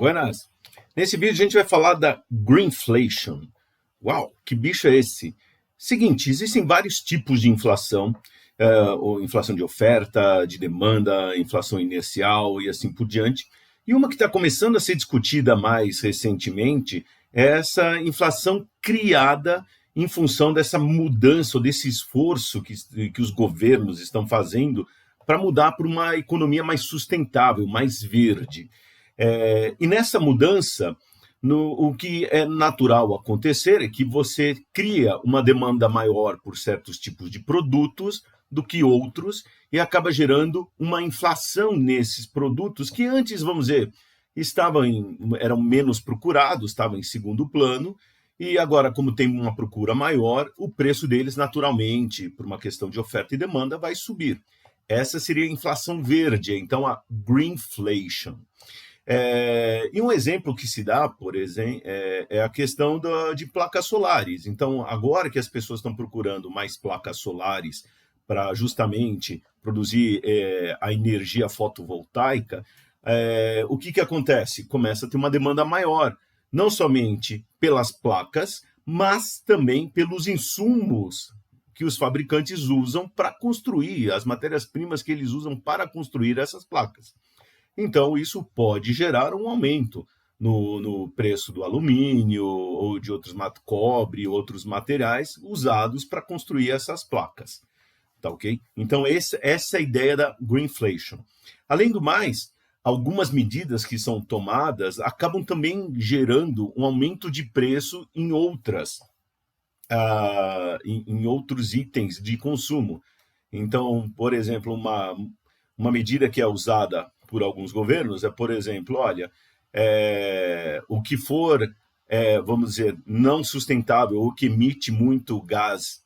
Buenas. Nesse vídeo a gente vai falar da Greenflation. Uau, que bicho é esse? Seguinte, existem vários tipos de inflação, ou inflação de oferta, de demanda, inflação inercial e assim por diante. E uma que está começando a ser discutida mais recentemente é essa inflação criada em função dessa mudança, ou desse esforço que os governos estão fazendo para mudar para uma economia mais sustentável, mais verde. E nessa mudança, o que é natural acontecer é que você cria uma demanda maior por certos tipos de produtos do que outros e acaba gerando uma inflação nesses produtos que antes, vamos dizer, eram menos procurados, estavam em segundo plano, e agora, como tem uma procura maior, o preço deles, naturalmente, por uma questão de oferta e demanda, vai subir. Essa seria a inflação verde, então a greenflation. E um exemplo que se dá, por exemplo, é a questão de placas solares. Então, agora que as pessoas estão procurando mais placas solares para justamente produzir a energia fotovoltaica, o que acontece? Começa a ter uma demanda maior, não somente pelas placas, mas também pelos insumos que os fabricantes usam para construir, as matérias-primas que eles usam para construir essas placas. Então, isso pode gerar um aumento no preço do alumínio ou de outros cobre, outros materiais usados para construir essas placas. Tá ok? Então, essa é a ideia da greenflation. Além do mais, algumas medidas que são tomadas acabam também gerando um aumento de preço em em outros itens de consumo. Então, por exemplo, uma medida que é usada por alguns governos é, por exemplo, olha, o que for, vamos dizer, não sustentável ou que emite muito gás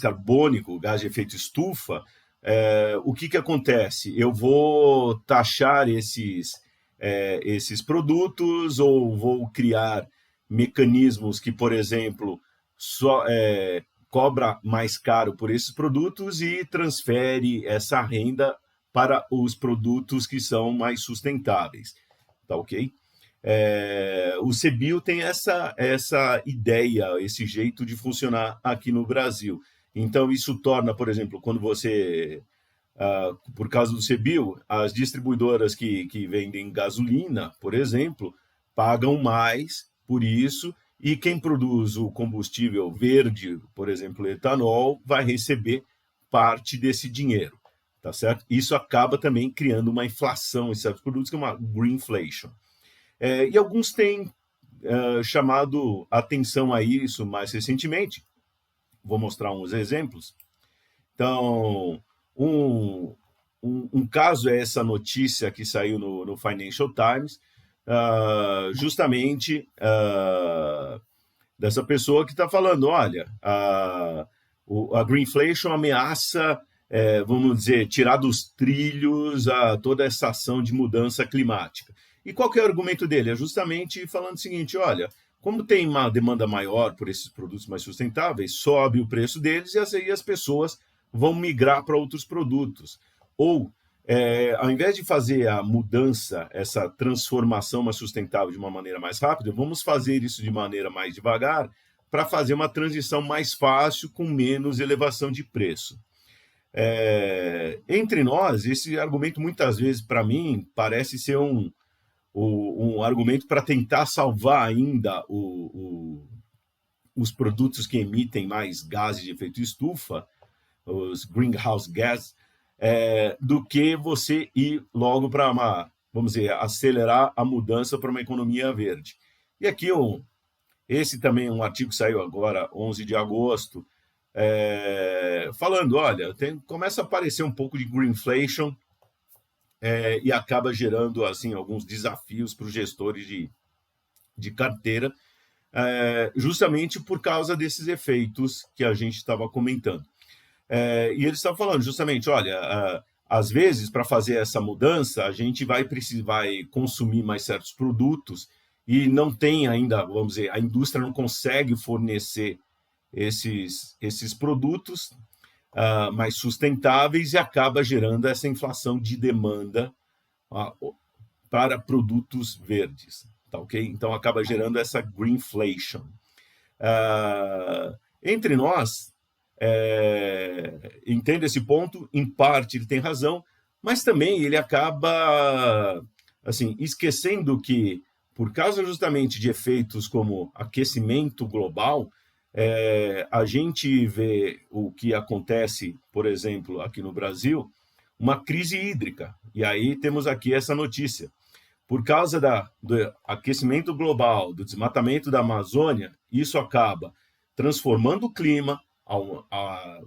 carbônico, gás de efeito estufa, o que acontece? Eu vou taxar esses produtos ou vou criar mecanismos que, por exemplo, cobra mais caro por esses produtos e transfere essa renda para os produtos que são mais sustentáveis. Tá ok? O CBIO tem essa ideia, esse jeito de funcionar aqui no Brasil. Então, isso torna, por exemplo, quando você, por causa do CBIO, as distribuidoras que vendem gasolina, por exemplo, pagam mais por isso, e quem produz o combustível verde, por exemplo, etanol, vai receber parte desse dinheiro, tá certo? Isso acaba também criando uma inflação em certos produtos, que é uma greenflation. E alguns têm chamado atenção a isso mais recentemente. Vou mostrar uns exemplos. Então, um caso é essa notícia que saiu no Financial Times, justamente dessa pessoa que está falando, olha, a greenflation ameaça, vamos dizer, tirar dos trilhos toda essa ação de mudança climática. E qual que é o argumento dele? É justamente falando o seguinte, olha, como tem uma demanda maior por esses produtos mais sustentáveis, sobe o preço deles e aí as pessoas vão migrar para outros produtos. Ou, ao invés de fazer a mudança, essa transformação mais sustentável de uma maneira mais rápida, vamos fazer isso de maneira mais devagar para fazer uma transição mais fácil, com menos elevação de preço. Entre nós, esse argumento muitas vezes, para mim, parece ser um argumento para tentar salvar ainda os produtos que emitem mais gases de efeito estufa, os greenhouse gas, do que você ir logo para vamos dizer, acelerar a mudança para uma economia verde. E aqui esse também é um artigo que saiu agora, 11 de agosto, falando, olha, começa a aparecer um pouco de greenflation, e acaba gerando assim alguns desafios para os gestores de carteira, justamente por causa desses efeitos que a gente estava comentando. E eles estavam falando justamente, olha, às vezes para fazer essa mudança a gente vai consumir mais certos produtos e não tem ainda, vamos dizer, a indústria não consegue fornecer esses produtos mais sustentáveis e acaba gerando essa inflação de demanda para produtos verdes, tá ok? Então acaba gerando essa greenflation. Entre nós, entendo esse ponto, em parte ele tem razão, mas também ele acaba assim, esquecendo que, por causa justamente de efeitos como aquecimento global, a gente vê o que acontece, por exemplo, aqui no Brasil, uma crise hídrica. E aí temos aqui essa notícia. Por causa do aquecimento global, do desmatamento da Amazônia, isso acaba transformando o clima.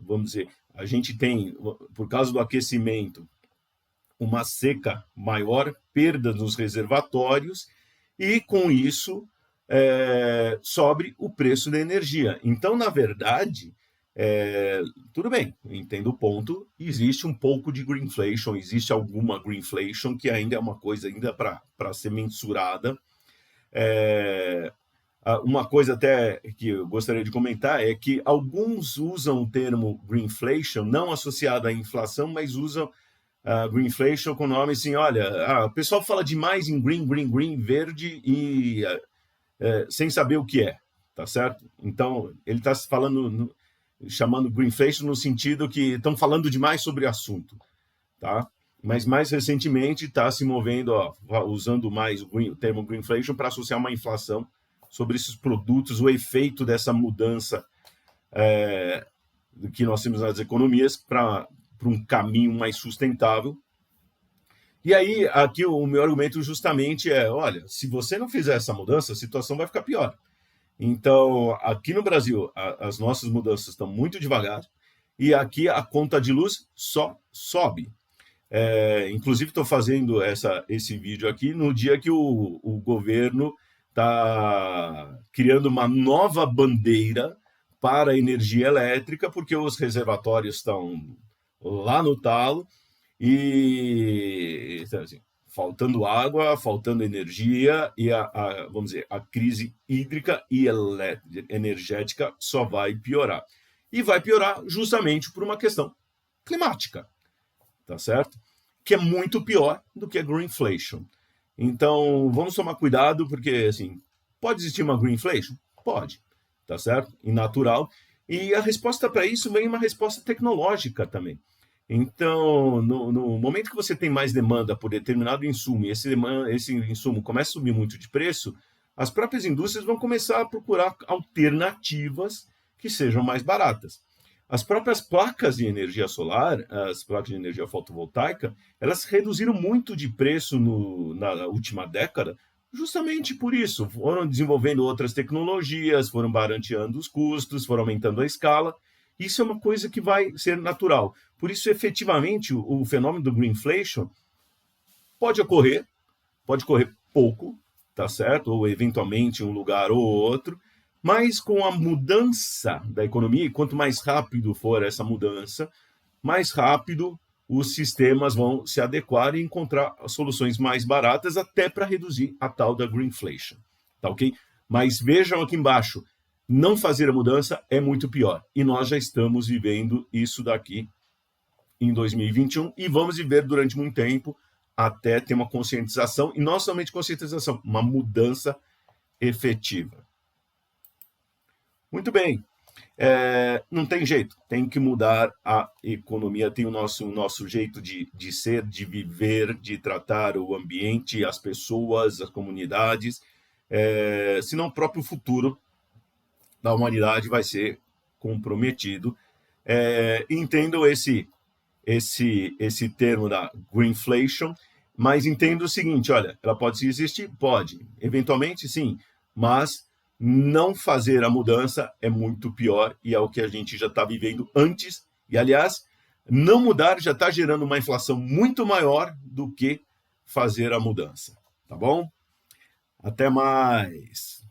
Vamos dizer, a gente tem, por causa do aquecimento, uma seca maior, perda nos reservatórios, e com isso sobe o preço da energia. Então, na verdade, tudo bem, entendo o ponto, existe um pouco de greenflation, existe alguma greenflation que ainda é uma coisa ainda para ser mensurada. Uma coisa até que eu gostaria de comentar é que alguns usam o termo greenflation, não associado à inflação, mas usam greenflation com o nome assim, olha, o pessoal fala demais em green, verde, e sem saber o que é, tá certo? Então, ele está falando, chamando greenflation no sentido que estão falando demais sobre o assunto, tá? Mas mais recentemente está se movendo, usando mais o termo greenflation para associar uma inflação sobre esses produtos, o efeito dessa mudança que nós temos nas economias para um caminho mais sustentável. E aí, aqui o meu argumento justamente olha, se você não fizer essa mudança, a situação vai ficar pior. Então, aqui no Brasil, as nossas mudanças estão muito devagar, e aqui a conta de luz só sobe. Inclusive, estou fazendo esse vídeo aqui no dia que o governo está criando uma nova bandeira para a energia elétrica, porque os reservatórios estão lá no talo, e assim, faltando água, faltando energia, e vamos dizer, a crise hídrica e energética só vai piorar. E vai piorar justamente por uma questão climática, tá certo? Que é muito pior do que a greenflation. Então, vamos tomar cuidado, porque, assim, pode existir uma greenflation? Pode, tá certo? E natural. E a resposta para isso vem uma resposta tecnológica também. Então, no momento que você tem mais demanda por determinado insumo, e esse insumo começa a subir muito de preço, as próprias indústrias vão começar a procurar alternativas que sejam mais baratas. As próprias placas de energia solar, as placas de energia fotovoltaica, elas reduziram muito de preço na última década, justamente por isso. Foram desenvolvendo outras tecnologias, foram barateando os custos, foram aumentando a escala. Isso é uma coisa que vai ser natural. Por isso, efetivamente, o fenômeno do greenflation pode ocorrer pouco, tá certo? Ou eventualmente em um lugar ou outro, mas com a mudança da economia, e quanto mais rápido for essa mudança, mais rápido os sistemas vão se adequar e encontrar soluções mais baratas até para reduzir a tal da greenflation, tá ok? Mas vejam aqui embaixo, não fazer a mudança é muito pior. E nós já estamos vivendo isso daqui em 2021 e vamos viver durante muito tempo até ter uma conscientização, e não somente conscientização, uma mudança efetiva. Muito bem. Não tem jeito, tem que mudar a economia, tem o nosso jeito de ser, de viver, de tratar o ambiente, as pessoas, as comunidades, senão o próprio futuro da humanidade vai ser comprometido. Entendo esse termo da greenflation, mas entendo o seguinte, olha, ela pode existir? Pode, eventualmente sim, mas não fazer a mudança é muito pior, e é o que a gente já está vivendo antes, e aliás, não mudar já está gerando uma inflação muito maior do que fazer a mudança, tá bom? Até mais!